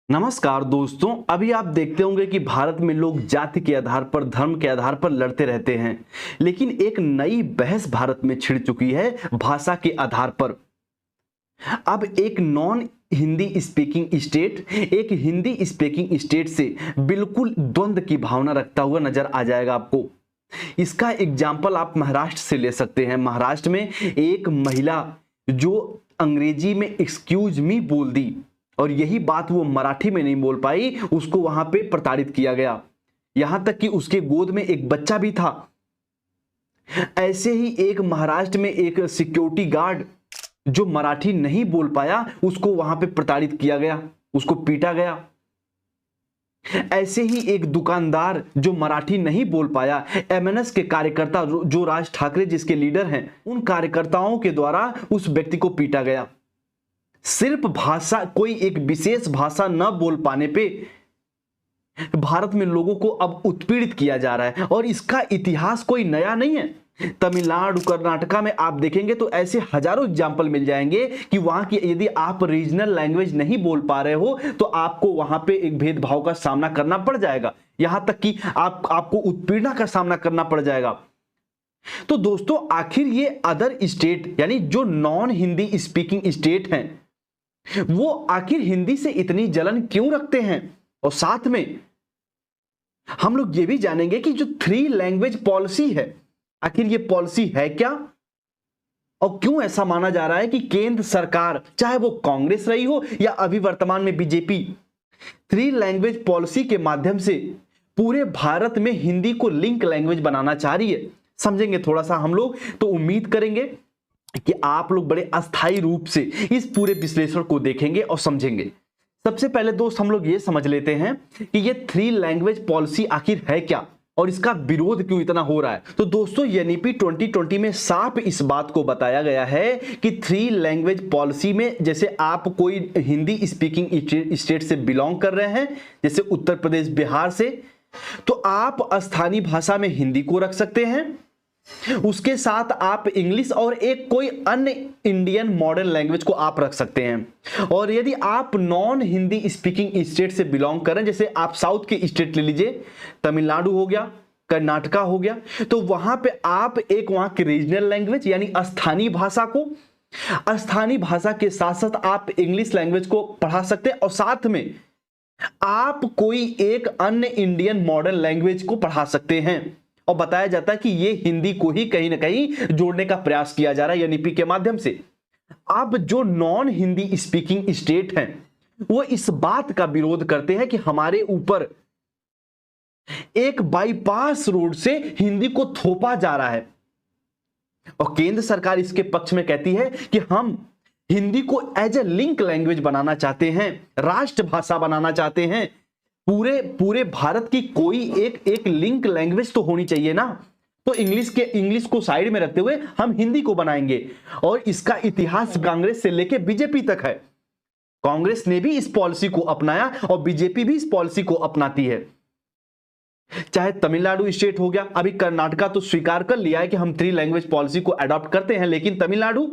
नमस्कार दोस्तों। अभी आप देखते होंगे कि भारत में लोग जाति के आधार पर, धर्म के आधार पर लड़ते रहते हैं, लेकिन एक नई बहस भारत में छिड़ चुकी है भाषा के आधार पर। अब एक नॉन हिंदी स्पीकिंग स्टेट एक हिंदी स्पीकिंग स्टेट से बिल्कुल द्वंद्व की भावना रखता हुआ नजर आ जाएगा आपको। इसका एग्जाम्पल आप महाराष्ट्र से ले सकते हैं। महाराष्ट्र में एक महिला जो अंग्रेजी में एक्सक्यूज मी बोल दी और यही बात वो मराठी में नहीं बोल पाई, उसको वहां पे प्रताड़ित किया गया। यहां तक कि उसके गोद में एक बच्चा भी था। ऐसे ही एक महाराष्ट्र में एक सिक्योरिटी गार्ड जो मराठी नहीं बोल पाया, उसको वहां पे प्रताड़ित किया गया, उसको पीटा गया। ऐसे ही एक दुकानदार जो मराठी नहीं बोल पाया, एमएनएस के कार्यकर्ता जो राज ठाकरे जिसके लीडर हैं, उन कार्यकर्ताओं के द्वारा उस व्यक्ति को पीटा गया। सिर्फ भाषा, कोई एक विशेष भाषा न बोल पाने पे भारत में लोगों को अब उत्पीड़ित किया जा रहा है। और इसका इतिहास कोई नया नहीं है। तमिलनाडु, कर्नाटका में आप देखेंगे तो ऐसे हजारों एग्जाम्पल मिल जाएंगे कि वहां की यदि आप रीजनल लैंग्वेज नहीं बोल पा रहे हो तो आपको वहां पे एक भेदभाव का सामना करना पड़ जाएगा, यहां तक कि आपको उत्पीड़न का सामना करना पड़ जाएगा। तो दोस्तों, आखिर ये अदर स्टेट यानी जो नॉन हिंदी स्पीकिंग स्टेट हैं, वो आखिर हिंदी से इतनी जलन क्यों रखते हैं? और साथ में हम लोग ये भी जानेंगे कि जो 3 लैंग्वेज पॉलिसी है, आखिर ये पॉलिसी है क्या और क्यों ऐसा माना जा रहा है कि केंद्र सरकार, चाहे वो कांग्रेस रही हो या अभी वर्तमान में बीजेपी, 3 लैंग्वेज पॉलिसी के माध्यम से पूरे भारत में हिंदी को लिंक लैंग्वेज बनाना चाह रही है। समझेंगे थोड़ा सा हम लोग, तो उम्मीद करेंगे कि आप लोग बड़े अस्थायी रूप से इस पूरे विश्लेषण को देखेंगे और समझेंगे। सबसे पहले दोस्त हम लोग ये समझ लेते हैं कि ये 3 लैंग्वेज पॉलिसी आखिर है क्या और इसका विरोध क्यों इतना हो रहा है। तो दोस्तों, एनईपी 2020 में साफ इस बात को बताया गया है कि 3 लैंग्वेज पॉलिसी में, जैसे आप कोई हिंदी स्पीकिंग स्टेट से बिलोंग कर रहे हैं, जैसे उत्तर प्रदेश, बिहार से, तो आप स्थानीय भाषा में हिंदी को रख सकते हैं। उसके साथ आप इंग्लिश और एक कोई अन्य इंडियन मॉडर्न लैंग्वेज को आप रख सकते हैं। और यदि आप नॉन हिंदी स्पीकिंग स्टेट से बिलोंग करें, जैसे आप साउथ के स्टेट ले लीजिए, तमिलनाडु हो गया, कर्नाटका हो गया, तो वहां पे आप एक वहां की रीजनल लैंग्वेज यानी स्थानीय भाषा को, स्थानीय भाषा के साथ साथ आप इंग्लिश लैंग्वेज को पढ़ा सकते हैं और साथ में आप कोई एक अन्य इंडियन मॉडर्न लैंग्वेज को पढ़ा सकते हैं। और बताया जाता है कि ये हिंदी को ही कहीं ना कहीं जोड़ने का प्रयास किया जा रहा है एनईपी के माध्यम से। अब जो नॉन हिंदी स्पीकिंग स्टेट हैं, वो इस बात का विरोध करते हैं कि हमारे ऊपर एक बाईपास रोड से हिंदी को थोपा जा रहा है। और केंद्र सरकार इसके पक्ष में कहती है कि हम हिंदी को एज ए लिंक लैंग्वेज बनाना चाहते हैं, राष्ट्रभाषा बनाना चाहते हैं। पूरे भारत की कोई एक लिंक लैंग्वेज तो होनी चाहिए ना। तो इंग्लिश को साइड में रखते हुए हम हिंदी को बनाएंगे। और इसका इतिहास कांग्रेस से लेकर बीजेपी तक है। कांग्रेस ने भी इस पॉलिसी को अपनाया और बीजेपी भी इस पॉलिसी को अपनाती है। चाहे तमिलनाडु स्टेट हो गया, अभी कर्नाटका तो स्वीकार कर लिया है कि हम 3 लैंग्वेज पॉलिसी को अडॉप्ट करते हैं, लेकिन तमिलनाडु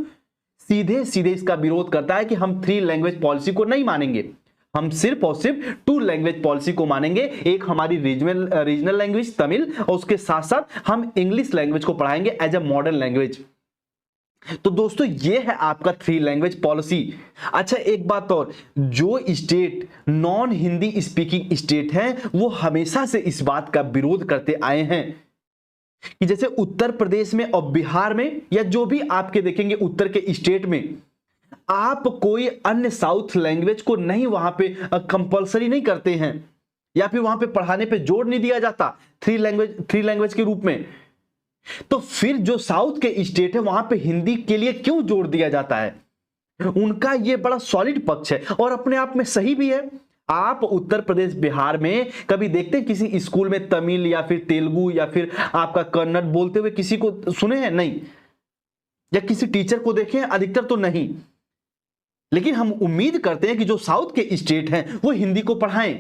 सीधे सीधे इसका विरोध करता है कि हम 3 लैंग्वेज पॉलिसी को नहीं मानेंगे, हम सिर्फ और सिर्फ 2 लैंग्वेज पॉलिसी को मानेंगे। एक हमारी रीजनल लैंग्वेज तमिल, और उसके साथ साथ हम इंग्लिश लैंग्वेज को पढ़ाएंगे एज ए मॉडर्न लैंग्वेज। तो दोस्तों, ये है आपका 3 लैंग्वेज पॉलिसी। अच्छा, एक बात और, जो state non Hindi speaking state हैं, वो हमेशा से इस बात का विरोध करते आए हैं कि जैसे उत्तर प्रदेश में और बिहार में, या जो भी आपके देखेंगे उत्तर के स्टेट में, आप कोई अन्य साउथ लैंग्वेज को नहीं वहां पे कंपलसरी नहीं करते हैं, या फिर वहां पे पढ़ाने पे जोर नहीं दिया जाता 3 लैंग्वेज के रूप में। तो फिर जो साउथ के स्टेट है, वहां पे हिंदी के लिए क्यों जोर दिया जाता है? उनका ये बड़ा सॉलिड पक्ष है और अपने आप में सही भी है। आप उत्तर प्रदेश, बिहार में कभी देखते हैं किसी स्कूल में तमिल या फिर तेलुगु या फिर आपका कन्नड़ बोलते हुए किसी को सुने हैं? नहीं। या किसी टीचर को देखे हैं? अधिकतर तो नहीं। लेकिन हम उम्मीद करते हैं कि जो साउथ के स्टेट हैं वो हिंदी को पढ़ाएं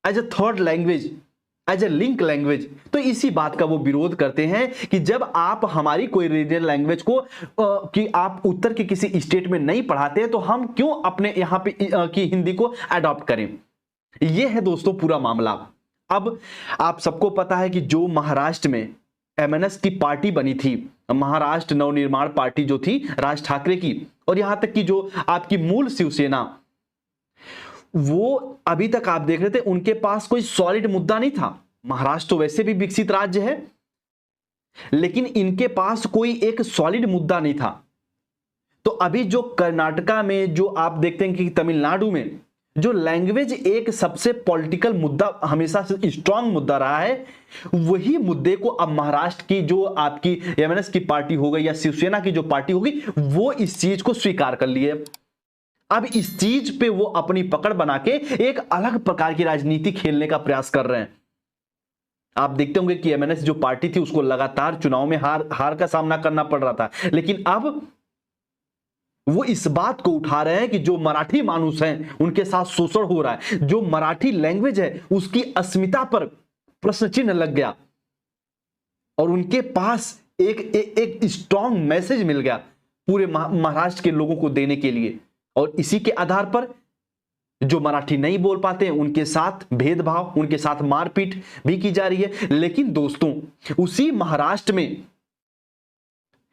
as a 3rd language, as a link language. तो इसी बात का वो विरोध करते हैं कि जब आप हमारी कोई रीजनल लैंग्वेज को कि आप उत्तर के किसी स्टेट में नहीं पढ़ाते हैं तो हम क्यों अपने यहां पे की हिंदी को अडॉप्ट करें। ये है दोस्तों पूरा मामला। अब आप सबको पता है कि जो महाराष्ट्र में एमएनएस की पार्टी बनी थी, महाराष्ट्र नवनिर्माण पार्टी जो थी राज ठाकरे की, और यहां तक कि जो आपकी मूल शिवसेना, वो अभी तक आप देख रहे थे उनके पास कोई सॉलिड मुद्दा नहीं था। महाराष्ट्र तो वैसे भी विकसित राज्य है, लेकिन इनके पास कोई एक सॉलिड मुद्दा नहीं था। तो अभी जो कर्नाटका में, जो आप देखते हैं कि तमिलनाडु में जो लैंग्वेज एक सबसे पॉलिटिकल मुद्दा हमेशा से स्ट्रांग मुद्दा रहा है, वही मुद्दे को अब महाराष्ट्र की जो आपकी एमएनएस की पार्टी हो गई या शिवसेना की जो पार्टी होगी, वो इस चीज को स्वीकार कर लिए। अब इस चीज पे वो अपनी पकड़ बना के एक अलग प्रकार की राजनीति खेलने का प्रयास कर रहे हैं। आप देखते होंगे कि एमएनएस जो पार्टी थी उसको लगातार चुनाव में हार का सामना करना पड़ रहा था, लेकिन अब वो इस बात को उठा रहे हैं कि जो मराठी मानुस हैं उनके साथ शोषण हो रहा है, जो मराठी लैंग्वेज है उसकी अस्मिता पर प्रश्न चिन्ह लग गया, और उनके पास एक स्ट्रांग मैसेज मिल गया पूरे महाराष्ट्र के लोगों को देने के लिए। और इसी के आधार पर जो मराठी नहीं बोल पाते हैं उनके साथ भेदभाव, उनके साथ मारपीट भी की जा रही है। लेकिन दोस्तों उसी महाराष्ट्र में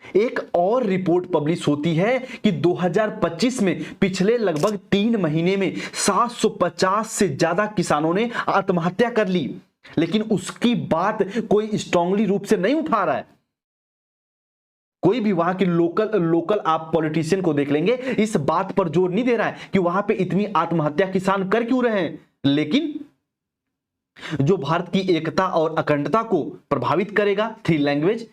एक और रिपोर्ट पब्लिश होती है कि 2025 में पिछले लगभग 3 महीने में 750 से ज्यादा किसानों ने आत्महत्या कर ली, लेकिन उसकी बात कोई स्ट्रांगली रूप से नहीं उठा रहा है। कोई भी वहां के लोकल आप पॉलिटिशियन को देख लेंगे, इस बात पर जोर नहीं दे रहा है कि वहां पे इतनी आत्महत्या किसान कर क्यों रहे हैं। लेकिन जो भारत की एकता और अखंडता को प्रभावित करेगा, थ्री लैंग्वेज,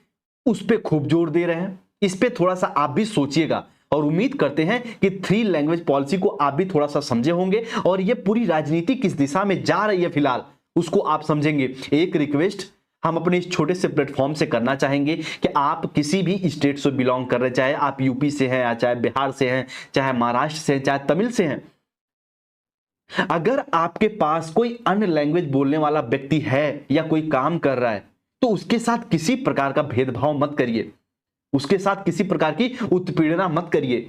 उस पे खूब जोर दे रहे हैं। इस पे थोड़ा सा आप भी सोचिएगा, और उम्मीद करते हैं कि थ्री लैंग्वेज पॉलिसी को आप भी थोड़ा सा समझे होंगे, और ये पूरी राजनीति किस दिशा में जा रही है फिलहाल उसको आप समझेंगे। एक रिक्वेस्ट हम अपने इस छोटे से प्लेटफॉर्म से करना चाहेंगे कि आप किसी भी स्टेट से बिलोंग कर रहे, चाहे आप यूपी से हैं, या चाहे बिहार से हैं, चाहे महाराष्ट्र से हैं, चाहे तमिल से हैं, अगर आपके पास कोई अन्य लैंग्वेज बोलने वाला व्यक्ति है या कोई काम कर रहा है, तो उसके साथ किसी प्रकार का भेदभाव मत करिए, उसके साथ किसी प्रकार की उत्पीड़ना मत करिए।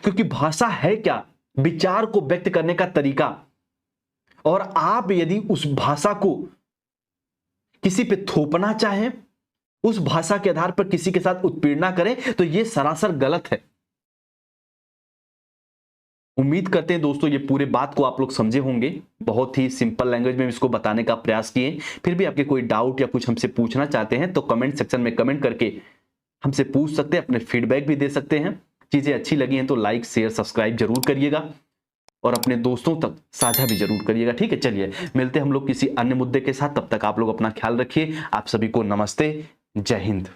क्योंकि भाषा है क्या? विचार को व्यक्त करने का तरीका, और आप यदि उस भाषा को किसी पे थोपना चाहें, उस भाषा के आधार पर किसी के साथ उत्पीड़ना करें, तो यह सरासर गलत है। उम्मीद करते हैं दोस्तों ये पूरे बात को आप लोग समझे होंगे। बहुत ही सिंपल लैंग्वेज में इसको बताने का प्रयास किए। फिर भी आपके कोई डाउट या कुछ हमसे पूछना चाहते हैं तो कमेंट सेक्शन में कमेंट करके हमसे पूछ सकते हैं, अपने फीडबैक भी दे सकते हैं। चीजें अच्छी लगी हैं तो लाइक शेयर सब्सक्राइब जरूर करिएगा, और अपने दोस्तों तक साझा भी जरूर करिएगा। ठीक है, चलिए मिलते हैं हम लोग किसी अन्य मुद्दे के साथ। तब तक आप लोग अपना ख्याल रखिए। आप सभी को नमस्ते, जय हिंद।